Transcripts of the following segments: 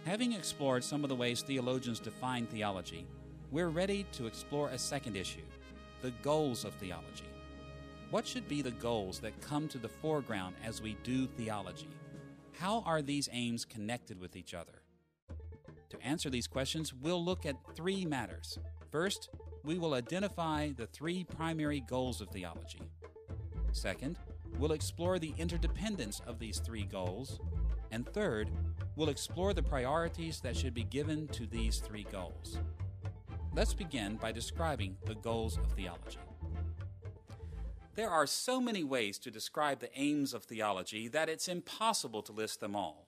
Having explored some of the ways theologians define theology, we're ready to explore a second issue, the goals of theology. What should be the goals that come to the foreground as we do theology? How are these aims connected with each other? To answer these questions, we'll look at three matters. First, we will identify the three primary goals of theology. Second, we'll explore the interdependence of these three goals. And third, we'll explore the priorities that should be given to these three goals. Let's begin by describing the goals of theology. There are so many ways to describe the aims of theology that it's impossible to list them all.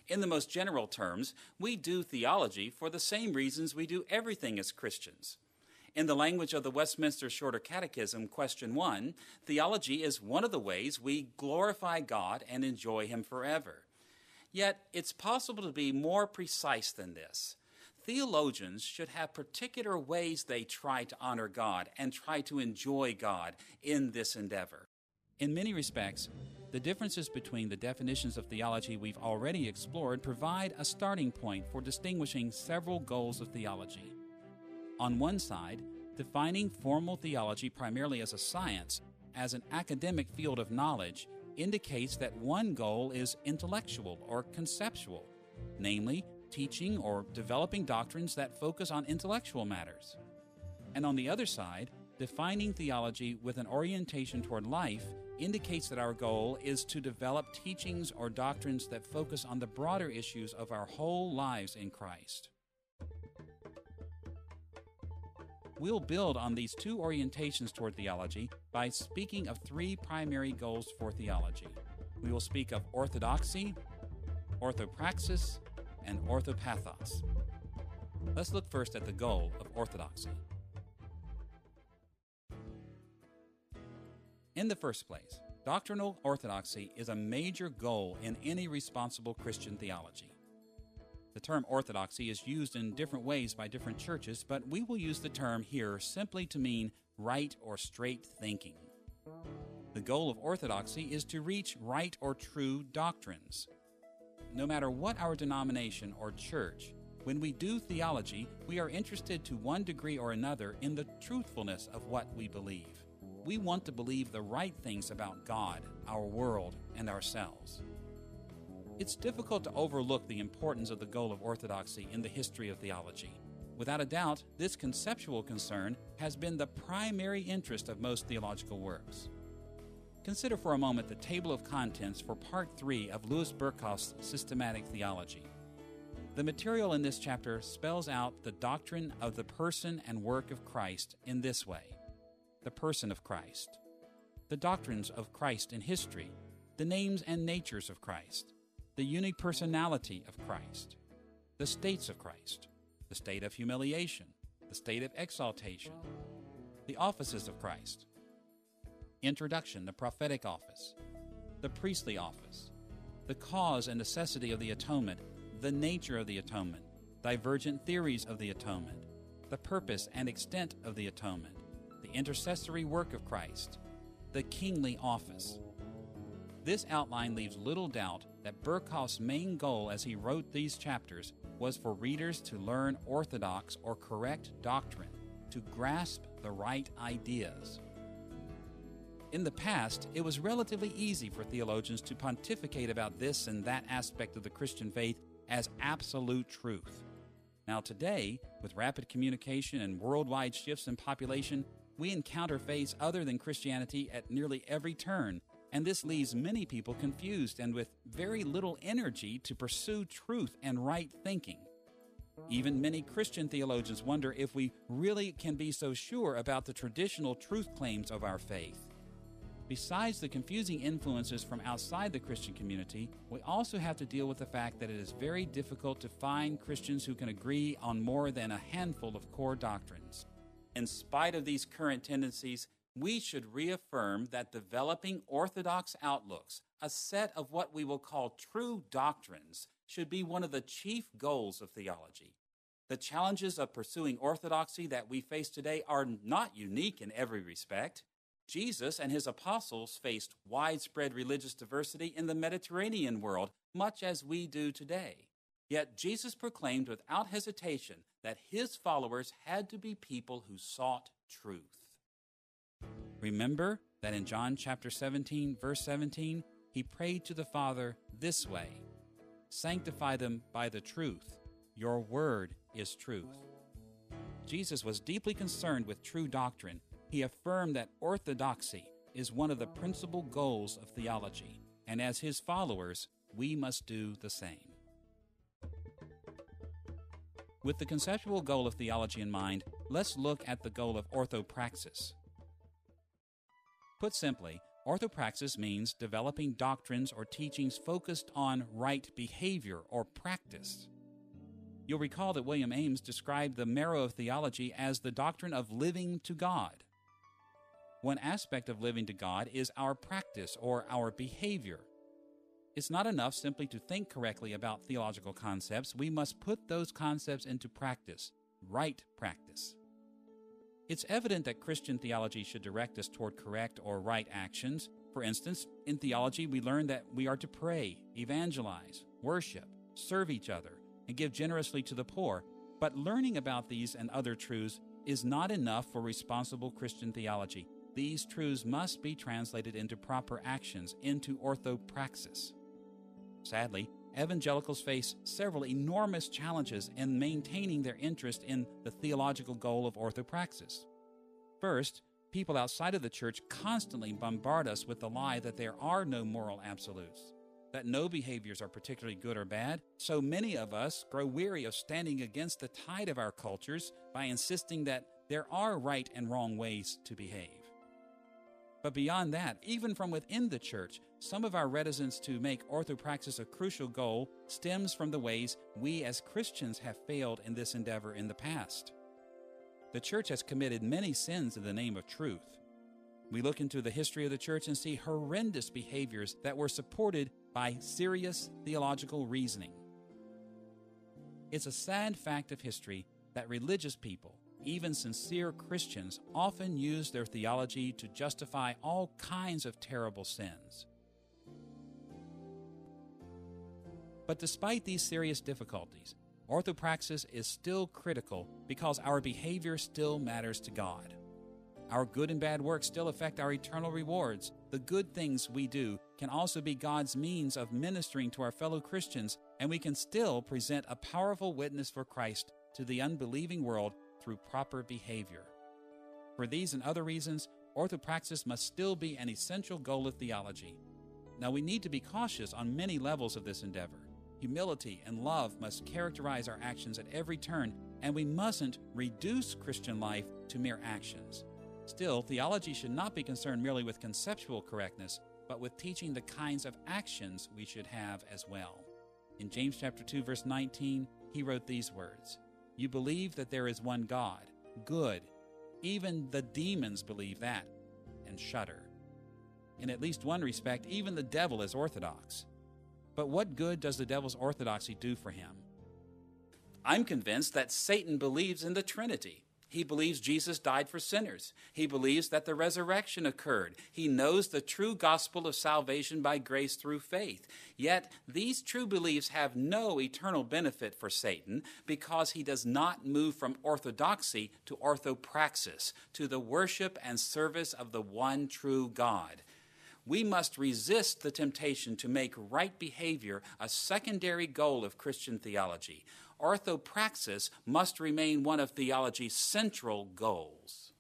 In the most general terms, we do theology for the same reasons we do everything as Christians. In the language of the Westminster Shorter Catechism, question 1, theology is one of the ways we glorify God and enjoy Him forever. Yet, it's possible to be more precise than this. Theologians should have particular ways they try to honor God and try to enjoy God in this endeavor. In many respects, the differences between the definitions of theology we've already explored provide a starting point for distinguishing several goals of theology. On one side, defining formal theology primarily as a science, as an academic field of knowledge, indicates that one goal is intellectual or conceptual, namely, teaching or developing doctrines that focus on intellectual matters. And on the other side, defining theology with an orientation toward life indicates that our goal is to develop teachings or doctrines that focus on the broader issues of our whole lives in Christ. We'll build on these two orientations toward theology by speaking of three primary goals for theology. We will speak of orthodoxy, orthopraxis, and orthopathos. Let's look first at the goal of orthodoxy. In the first place, doctrinal orthodoxy is a major goal in any responsible Christian theology. The term orthodoxy is used in different ways by different churches, but we will use the term here simply to mean right or straight thinking. The goal of orthodoxy is to reach right or true doctrines. No matter what our denomination or church, when we do theology, we are interested to one degree or another in the truthfulness of what we believe. We want to believe the right things about God, our world, and ourselves. It's difficult to overlook the importance of the goal of orthodoxy in the history of theology. Without a doubt, this conceptual concern has been the primary interest of most theological works. Consider for a moment the table of contents for Part 3 of Louis Berkhof's Systematic Theology. The material in this chapter spells out the doctrine of the person and work of Christ in this way: the person of Christ, the doctrines of Christ in history, the names and natures of Christ, the unipersonality of Christ, the states of Christ, the state of humiliation, the state of exaltation, the offices of Christ, introduction, the prophetic office, the priestly office, the cause and necessity of the atonement, the nature of the atonement, divergent theories of the atonement, the purpose and extent of the atonement, the intercessory work of Christ, the kingly office. This outline leaves little doubt that Berkhof's main goal as he wrote these chapters was for readers to learn orthodox or correct doctrine, to grasp the right ideas. In the past, it was relatively easy for theologians to pontificate about this and that aspect of the Christian faith as absolute truth. Now today, with rapid communication and worldwide shifts in population, we encounter faiths other than Christianity at nearly every turn, and this leaves many people confused and with very little energy to pursue truth and right thinking. Even many Christian theologians wonder if we really can be so sure about the traditional truth claims of our faith. Besides the confusing influences from outside the Christian community, we also have to deal with the fact that it is very difficult to find Christians who can agree on more than a handful of core doctrines. In spite of these current tendencies, we should reaffirm that developing orthodox outlooks, a set of what we will call true doctrines, should be one of the chief goals of theology. The challenges of pursuing orthodoxy that we face today are not unique in every respect. Jesus and his apostles faced widespread religious diversity in the Mediterranean world, much as we do today. Yet Jesus proclaimed without hesitation that his followers had to be people who sought truth. Remember that in John chapter 17, verse 17, he prayed to the Father this way, "Sanctify them by the truth. Your word is truth." Jesus was deeply concerned with true doctrine. He affirmed that orthodoxy is one of the principal goals of theology, and as his followers, we must do the same. With the conceptual goal of theology in mind, let's look at the goal of orthopraxis. Put simply, orthopraxis means developing doctrines or teachings focused on right behavior or practice. You'll recall that William Ames described the marrow of theology as the doctrine of living to God. One aspect of living to God is our practice or our behavior. It's not enough simply to think correctly about theological concepts. We must put those concepts into practice, right practice. It's evident that Christian theology should direct us toward correct or right actions. For instance, in theology, we learn that we are to pray, evangelize, worship, serve each other, and give generously to the poor. But learning about these and other truths is not enough for responsible Christian theology. These truths must be translated into proper actions, into orthopraxis. Sadly, evangelicals face several enormous challenges in maintaining their interest in the theological goal of orthopraxis. First, people outside of the church constantly bombard us with the lie that there are no moral absolutes, that no behaviors are particularly good or bad. So many of us grow weary of standing against the tide of our cultures by insisting that there are right and wrong ways to behave. But beyond that, even from within the church, some of our reticence to make orthopraxis a crucial goal stems from the ways we as Christians have failed in this endeavor in the past. The church has committed many sins in the name of truth. We look into the history of the church and see horrendous behaviors that were supported by serious theological reasoning. It's a sad fact of history that religious people, even sincere Christians, often use their theology to justify all kinds of terrible sins. But despite these serious difficulties, orthopraxis is still critical because our behavior still matters to God. Our good and bad works still affect our eternal rewards. The good things we do can also be God's means of ministering to our fellow Christians, and we can still present a powerful witness for Christ to the unbelieving world through proper behavior. For these and other reasons, orthopraxis must still be an essential goal of theology. Now, we need to be cautious on many levels of this endeavor. Humility and love must characterize our actions at every turn, and we mustn't reduce Christian life to mere actions. Still, theology should not be concerned merely with conceptual correctness, but with teaching the kinds of actions we should have as well. In James chapter 2, verse 19, he wrote these words, "You believe that there is one God. Good. Even the demons believe that and shudder." In at least one respect, even the devil is orthodox. But what good does the devil's orthodoxy do for him? I'm convinced that Satan believes in the Trinity. He believes Jesus died for sinners. He believes that the resurrection occurred. He knows the true gospel of salvation by grace through faith. Yet these true beliefs have no eternal benefit for Satan because he does not move from orthodoxy to orthopraxis, to the worship and service of the one true God. We must resist the temptation to make right behavior a secondary goal of Christian theology. Orthopraxis must remain one of theology's central goals.